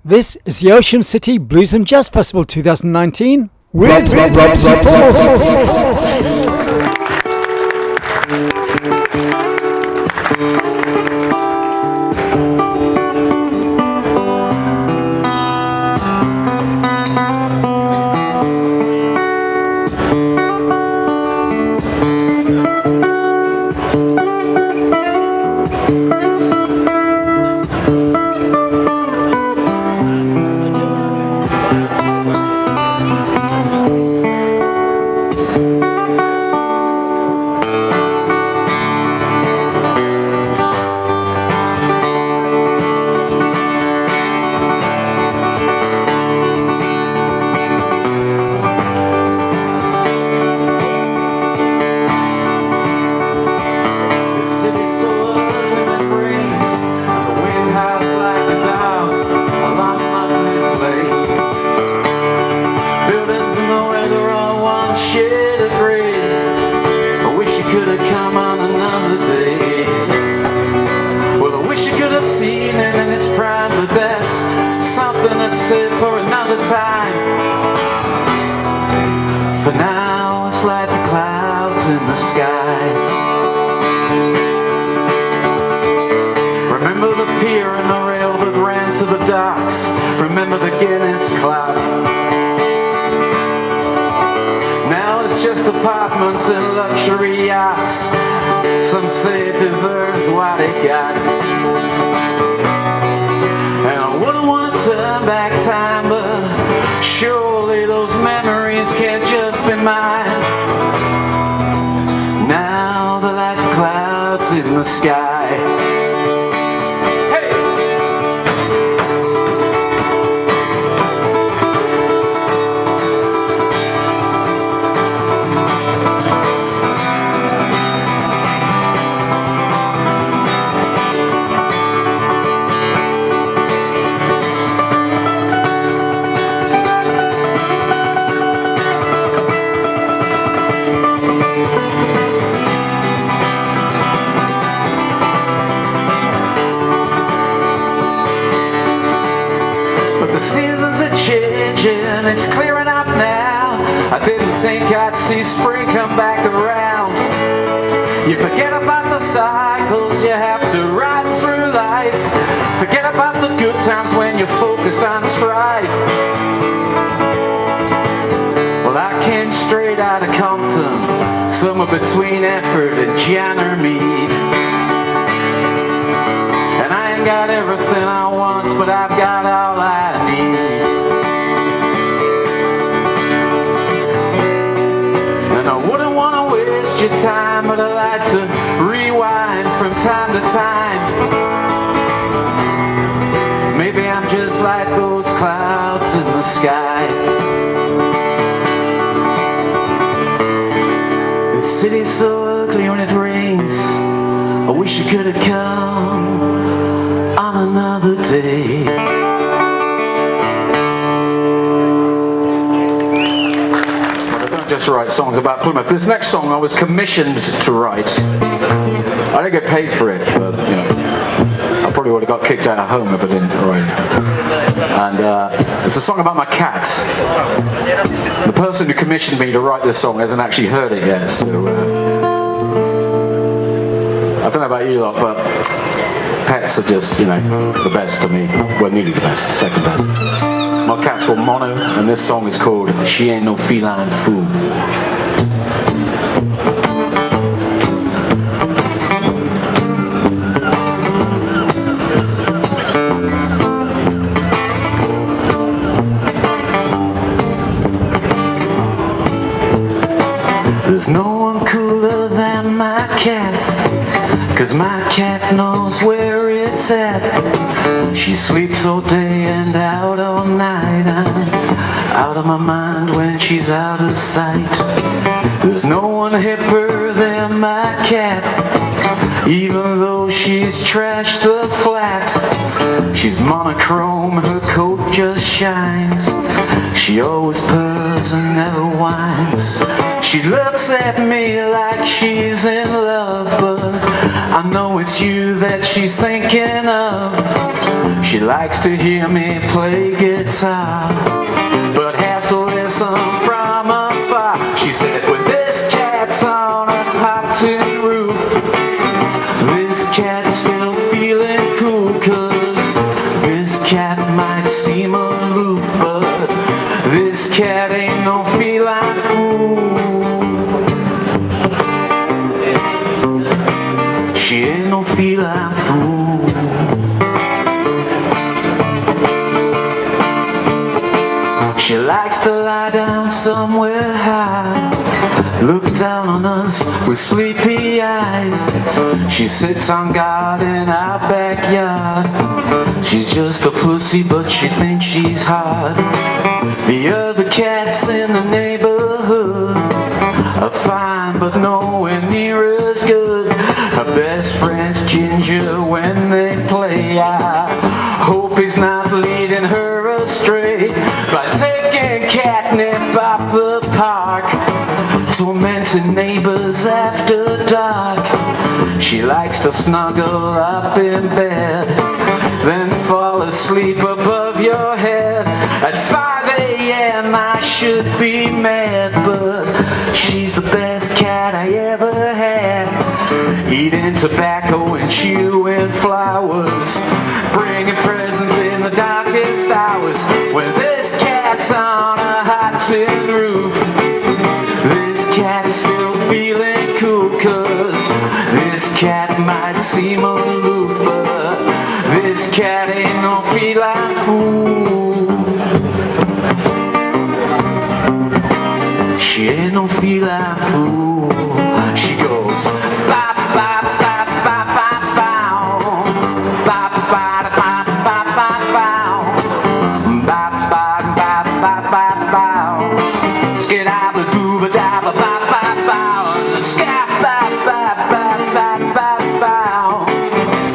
This is the Ocean City Blues and Jazz Festival 2019 with Rob For now it's like the clouds in the sky. Remember the pier and the rail that ran to the docks. Remember the Guinness Club. Now it's just apartments and luxury yachts. Some say it deserves what it got. And I wouldn't want to turn back time, but surely those memories can't just be mine. Now they're like the clouds in the sky. Hey! It's clearing up now. I didn't think I'd see spring come back around. You forget about the cycles you have to ride through life. Forget about the good times when you're focused on strife. Well, I came straight out of Compton, somewhere between Effort and Jannermead. And I ain't got everything I want, but I've got all I need. Your time, but I like to rewind from time to time. Maybe I'm just like those clouds in the sky. The city's so ugly when it rains. I wish you could have come on another day. Just write songs about Plymouth. This next song I was commissioned to write. I didn't get paid for it, but you know, I probably would have got kicked out of home if I didn't write it. And it's a song about my cat. The person who commissioned me to write this song hasn't actually heard it yet, so I don't know about you lot, but pets are just, you know, the best to me. Well, nearly the best, second best. My cat's called Mono, and this song is called She Ain't No Feline Fool. There's no one cooler than my cat, 'cause my cat knows where it's at. She sleeps all day and out all night. I'm out of my mind when she's out of sight. There's no one hipper than my cat, Even though she's trashed the flat, she's monochrome, her coat just shines. She always purrs and never whines. She looks at me like she's in love, but I know it's you that she's thinking of. She likes to hear me play guitar, but has to listen from afar. She said, with this cat's on a hot tin roof, this cat's still feeling cool, 'cause this cat might seem aloof, but this cat ain't no feline fool. She ain't no feline fool. She likes to lie down somewhere high, look down on us with sleepy eyes. She sits on guard in our backyard. She's just a pussy, but she thinks she's hot. The other cats in the neighborhood are fine, but nowhere near as good. Her best friend's Ginger when they play. I hope he's not leading her astray by taking catnip up the park, tormenting neighbors after dark. She likes to snuggle up in bed, then fall asleep above your head. At 5 a.m. I should be mad, but she's the best cat I ever had. Eating tobacco and chewing flowers, bringing presents in the darkest hours. When this cat's on a hot tin roof, this cat's still feeling cool, 'cause this cat might seem aloof, but this cat ain't no feline fool. She ain't no feline fool. She goes bop bop bop bop bop bow, bop bop bop bop bop bow, bop bop bop bop bop bow, skidabba dooba dabba bop bop bow, scap bop bop bop bop bop bow,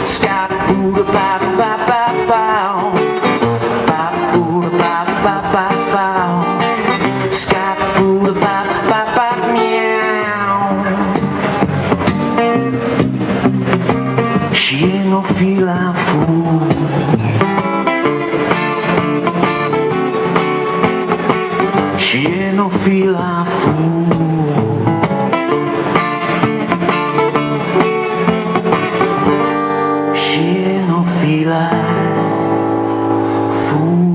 scap booda bop bop bop bow, bop booda bop bop bop bow, scap booda bop bop bop meow. She ain't no feline fool. She ain't no feline fool. She ain't no feline fool.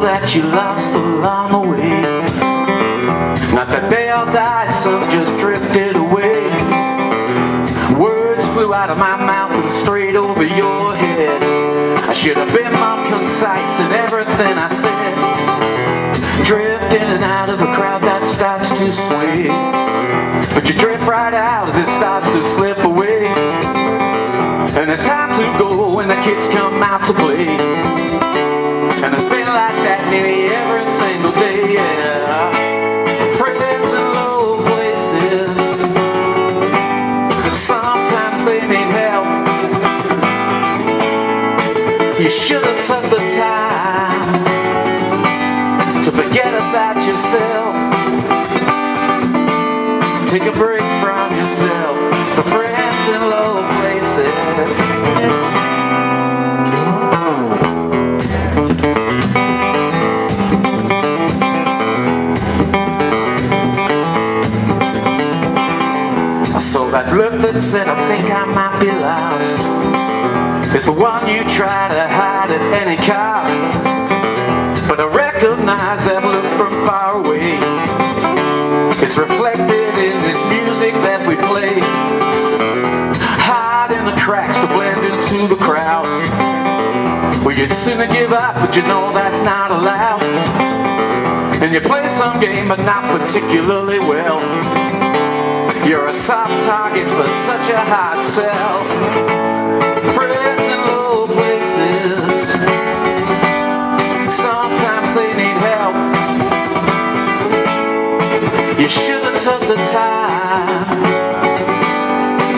That you lost along the way, not that they all died, some just drifted away. Words flew out of my mouth and straight over your head. I should have been more concise in everything I said. Drift in and out of a crowd that starts to sway, but you drift right out as it starts to slip away. And it's time to go when the kids come out to play. And it's been like that nearly every single day, yeah. Friends in low places, sometimes they need help. You should have took the time to forget about yourself. Take a break from yourself for friends in low places. So that look that said I think I might be lost, it's the one you try to hide at any cost. But I recognize that look from far away. It's reflected in this music that we play. Hide in the cracks to blend into the crowd. laugh, but you know that's not allowed. And you play some game, but not particularly well. You're a soft target for such a hard sell. Friends in low places, sometimes they need help. You should have took the time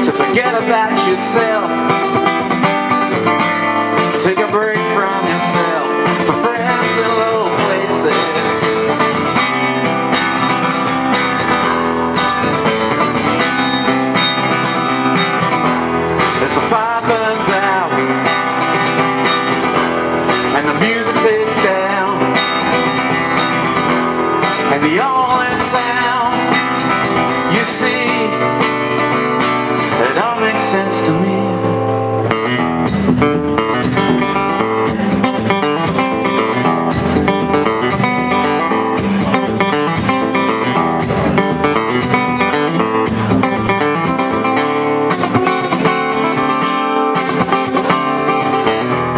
to forget about yourself. Take a break from yourself for friends in low places. As the fire burns out and the music fades down, and the only sound you see, it all makes sense to me.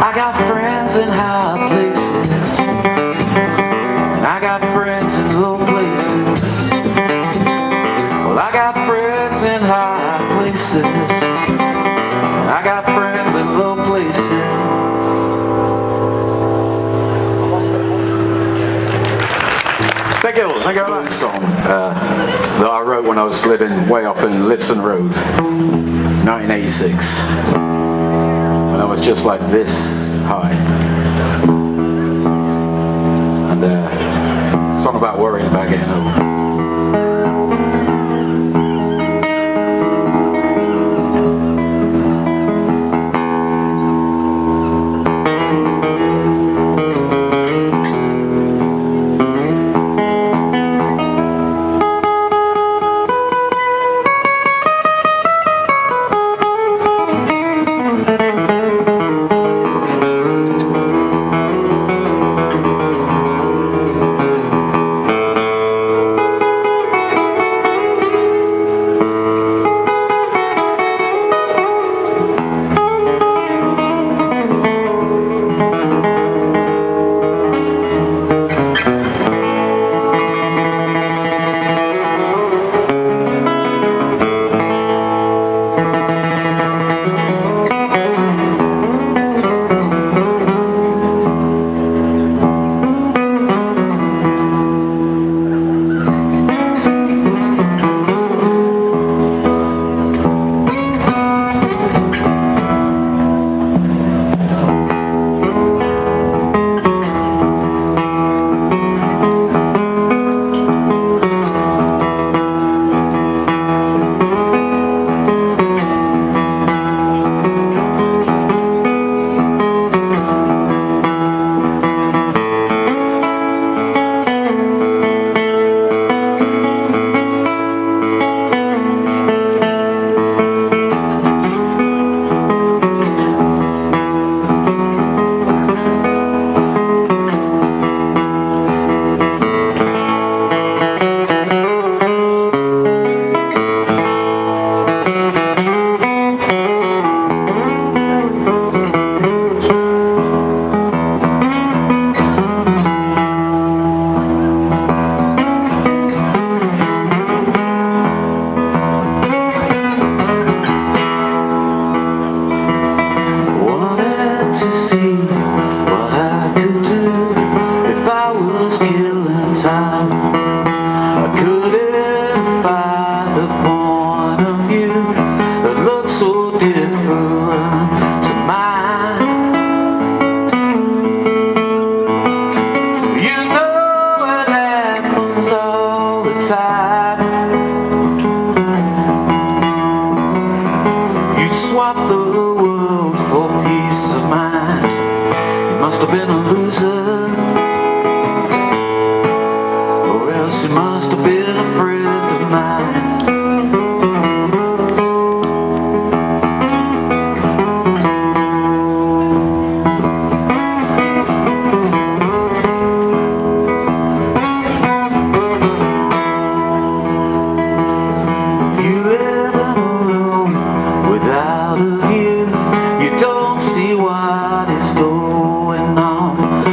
I got friends in high places, and I got friends in low places. Well, I got friends in high places, and I got friends in low places. Thank you very much. Song that I wrote when I was living way up in Lipson Road, 1986. I was just like this high, and a song about worrying about getting old. Without a view, you don't see what is going on.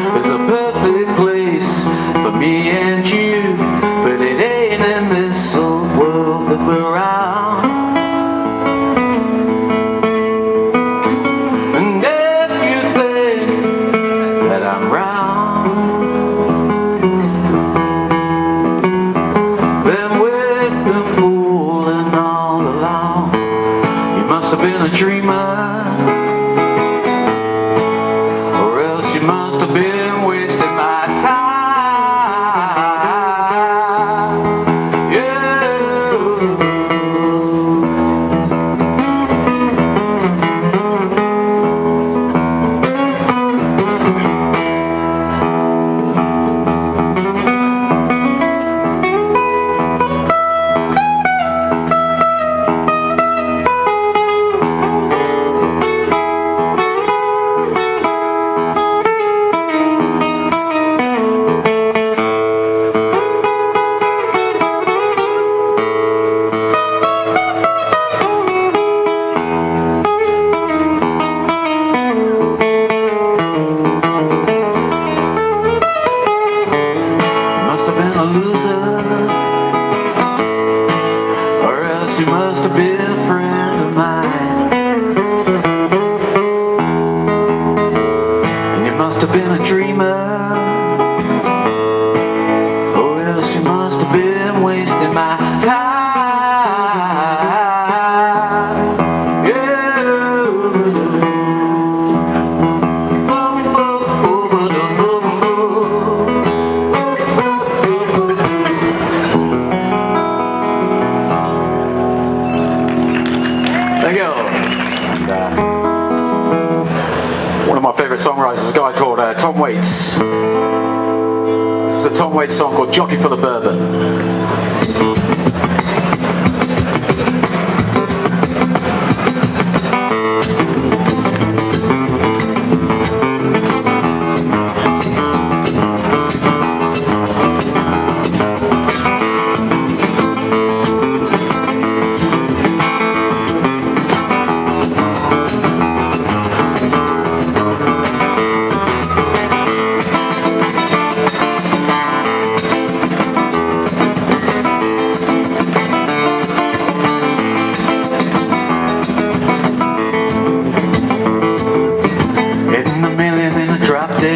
my time. Yeah. Boom, boom, boom, boom, boom, boom. There you go. And, one of my favourite songwriters is a guy called Tom Waits. This is a Tom Waits song called Jockey for the Bourbon.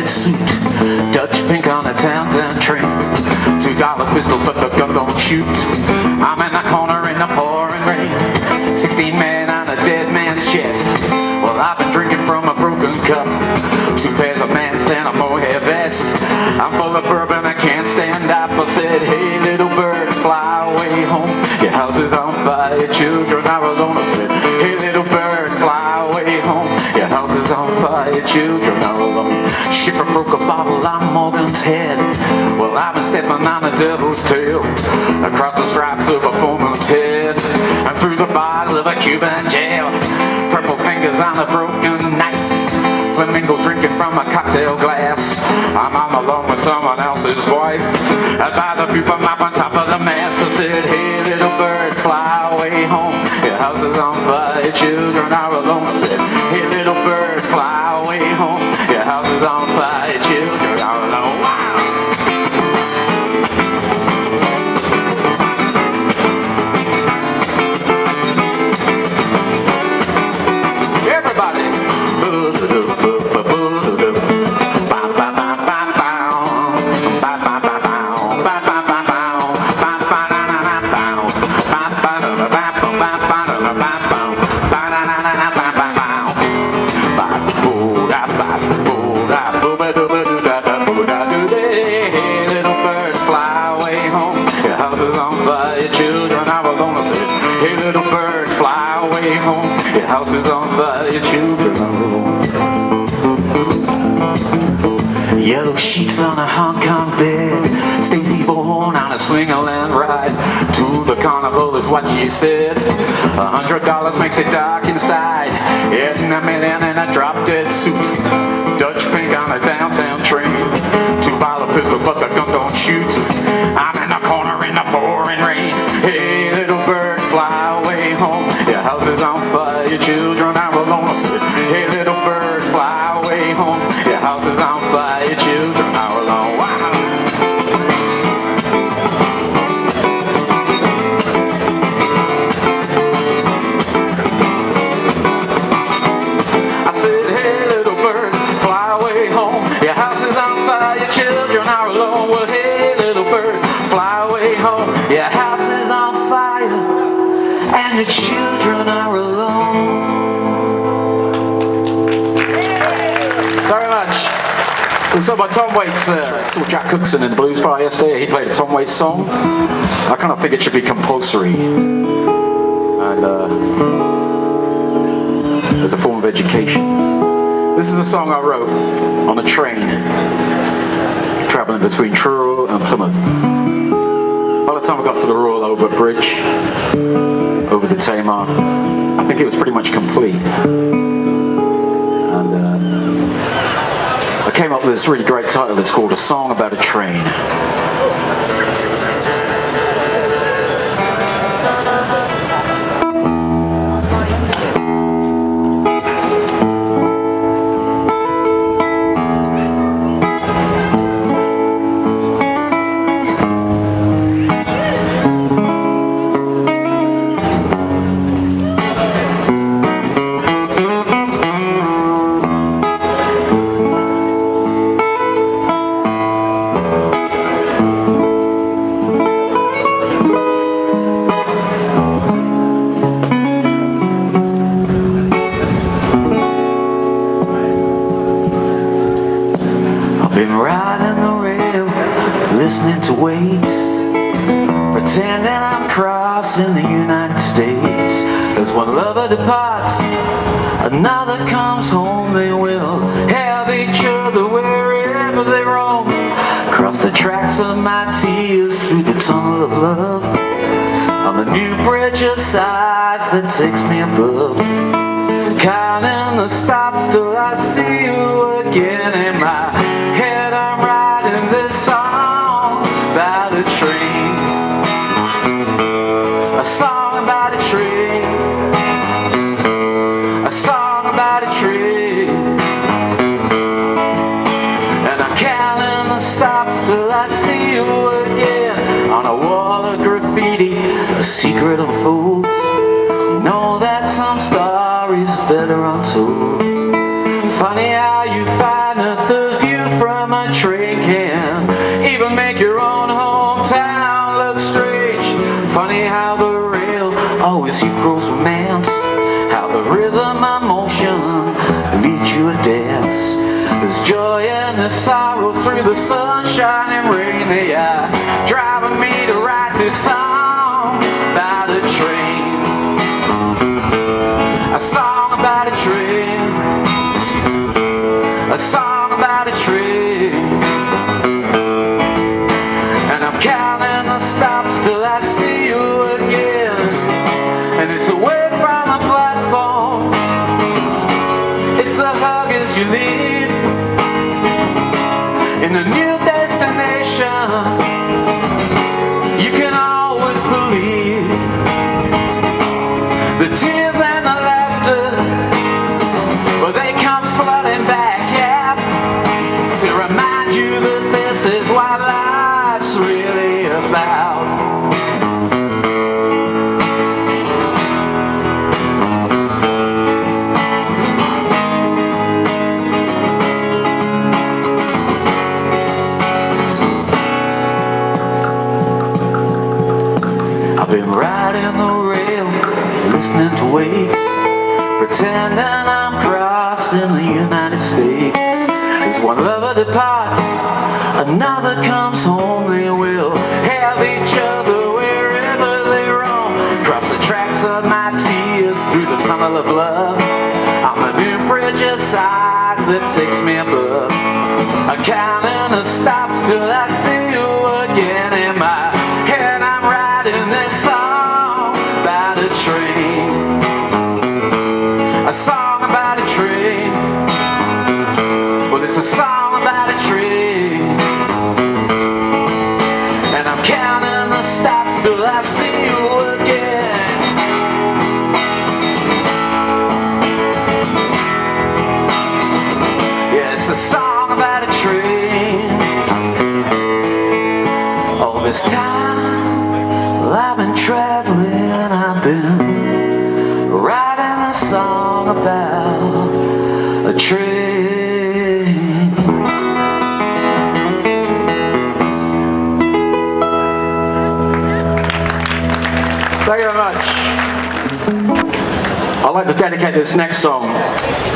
Suit, Dutch pink on a downtown train, $2 pistol but the gun don't shoot. I'm in the corner in the pouring rain, 16 men on a dead man's chest. Well, I've been drinking from a broken cup, 2 pairs of pants and a mohair vest. I'm full of bourbon, I can't stand up. I said, hey little bird, fly away home. Your house is on fire, your children are alone. I said, hey little bird, fly away home. Your house is on fire, your children are alone. Shipper broke a bottle on Morgan's head. Well, I've been stepping on the devil's tail, across the stripes of a full moon's head, and through the bars of a Cuban jail. Purple fingers on a broken knife, flamingo drinking from a cocktail glass. I'm on the lawn with someone else's wife, and by the view from up on top of the mast, I said, hey little bird, fly away home. Your house is on fire, your children are alone. I said, hey little bird, fly away home. Your house is on fire, your children are alone. Wow. Everybody. Hey little bird, fly away home. Your house is on fire, your children are alone. Yellow sheets on a Hong Kong bed, Stacy's born on a swing-a-land ride. To the carnival is what she said. $100 makes it dark inside. In a million in a drop-dead suit, Dutch pink on a downtown train, $2 pistol but the gun don't shoot. I'm in the corner in the pouring rain. Hey little bird, fly away home. Your house is on fire, your children are alone. I said, hey little bird, fly away home. Your house is on fire, your children are alone. Wow. I said, hey little bird, fly away home. Your house is on fire, your children are alone. Well, hey little bird, fly away home. Your house is on fire and your children are alone. Very much. And so by Tom Waits, I saw Jack Cookson in the Blues Bar yesterday. He played a Tom Waits song. I kind of think it should be compulsory, and as a form of education. This is a song I wrote on a train travelling between Truro and Plymouth. By the time I got to the Royal Albert Bridge over the Tamar, I think it was pretty much complete. And I came up with this really great title. It's called A Song About a Train. pretending I'm crossing the United States. As one lover departs, another comes home. They will have each other wherever they roam. Cross the tracks of my tears through the tunnel of love, on the new bridge of sighs that takes me above. Counting the stops till I see you again. In my head I'm writing this song about a train, a song about a train, a song about a train. And I'm counting the stops till I see you again. On a wall of graffiti, a secret unfolds. You know that some stories are better untold. Funny how you find that the view from a train can even make your own hometown look strange. Funny how the rail always equals romance, how the rhythm of motion leads you a dance. There's joy and there's sorrow through the sunshine and rain. They are driving me to write this song about a train, a song about a train, a song about a train. And I'm counting the stops till I see you again. And it's away from the platform, it's a hug as you leave, in a new destination you can always believe. The tears and the laughter, well, they come flooding back, yeah, to remind you that this is what life's really about. I've been riding the rail, listening to waves, pretending I'm crossing the United States. As one lover departs, another comes home. They will have each other wherever they roam. Cross the tracks of my tears through the tunnel of love, on the new bridge of sighs that takes me above. I'm counting the stops till I see you again. In my head I'm writing this song about a train, a song about a train. Well, it's a song about a train. And I'm counting the stops till I see you again. Yeah, it's a song about a train. All this time, well, I've been traveling, I've been writing a song about a train. Thank you very much. I'd like to dedicate this next song.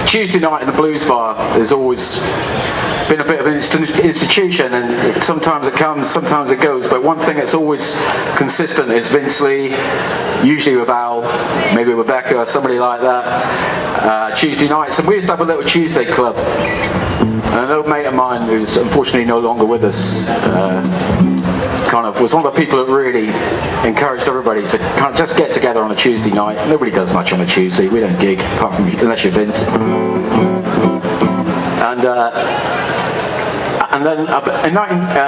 Tuesday night in the blues bar has always been a bit of an institution, and sometimes it comes, sometimes it goes, but one thing that's always consistent is Vince Lee, usually with Al, maybe Rebecca or somebody like that, Tuesday nights. And we used to have a little Tuesday club, and an old mate of mine who's unfortunately no longer with us kind of was one of the people that really encouraged everybody to kind of just get together on a Tuesday night. Nobody does much on a Tuesday, we don't gig, apart from unless you're Vince. And then in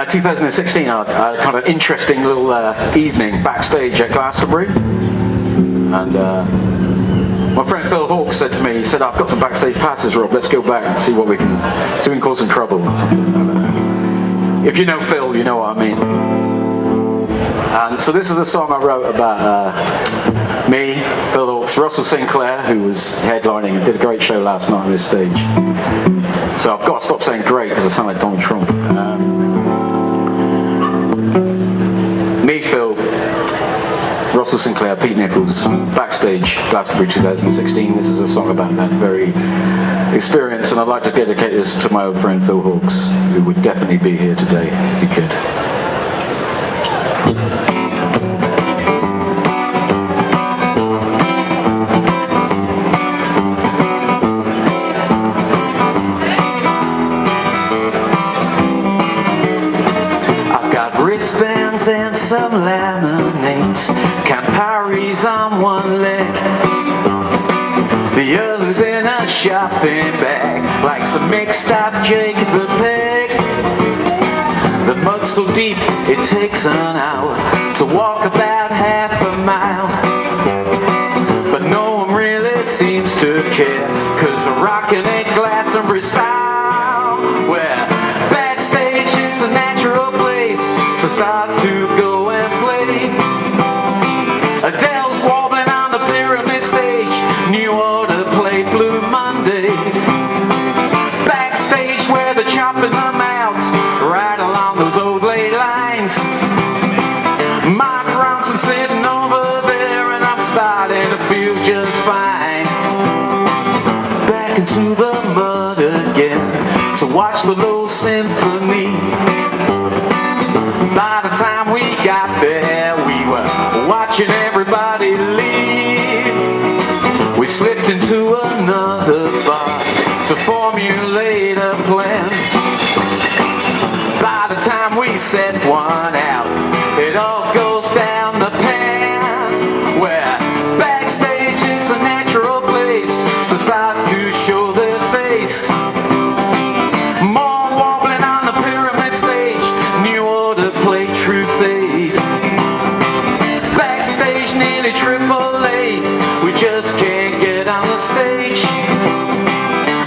2016 I had a kind of interesting little evening backstage at Glastonbury, and my friend Phil Hawkes said to me, he said, I've got some backstage passes, Rob, let's go back and see what we can cause some trouble. If you know Phil, you know what I mean. And so this is a song I wrote about me, Phil Hawkes, Russell Sinclair, who was headlining and did a great show last night on this stage. So I've got to stop saying great because I sound like Donald Trump. Me, Phil, Russell Sinclair, Pete Nichols, backstage, Glastonbury 2016. This is a song about that very experience, and I'd like to dedicate this to my old friend Phil Hawkes, who would definitely be here today if he could. laminates, Campari's on one leg, the other's in a shopping bag, like some mixed up Jacob the Peg. The mud's so deep it takes an hour to walk about half a mile, but no one really seems to care, 'cause they're rocking a Glastonbury style, where backstage is a natural place for stars to go and play. Adele's wobbling on the Pyramid stage, New Order play Blue Monday. Backstage where they're chopping them out, right along those old ley lines. Mark Ronson sitting over there, and I'm starting to feel just fine. Back into the mud again to watch the Low Symphony. By the time we got there, we were watching everybody leave. We slipped into another bar to formulate a plan. By the time we set one out, it all goes down the pan, where backstage is a natural place for stars to show their face. More wobbling on the Pyramid stage, New Order play True Faith. Backstage nearly AAA, we just can't get on the stage.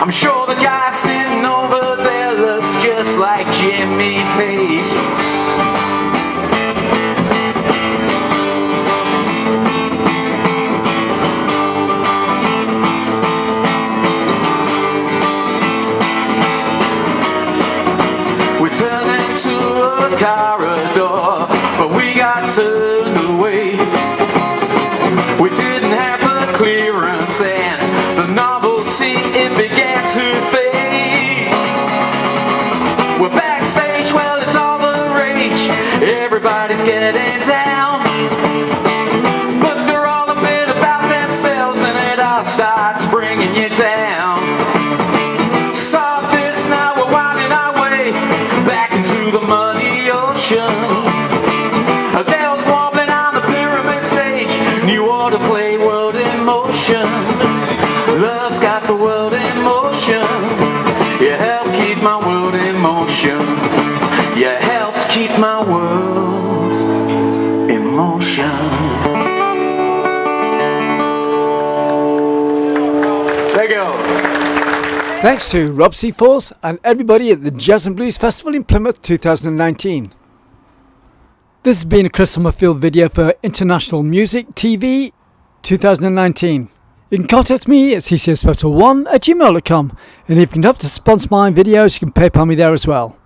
I'm sure the guy sitting over there looks just like Jimmy Page. We turned into a corridor, but we got turned away. We didn't have the clearance, and the novelty, it began to fade. We're backstage, well, it's all the rage, everybody's getting down, but they're all a bit about themselves, and it all starts bringing you down. Saw this, now we're winding our way back into the muddy ocean. Adele's wobbling on the Pyramid stage, New Order play World in Motion. Love's got the world in motion. You help keep my world in motion. You helped keep my world in motion. There you go. Thanks to Rob C. Force and everybody at the Jazz and Blues Festival in Plymouth 2019. This has been a Chris Summerfield video for International Music TV 2019. You can contact me at ccsfphoto1@gmail.com, and if you'd love to sponsor my videos, you can PayPal me there as well.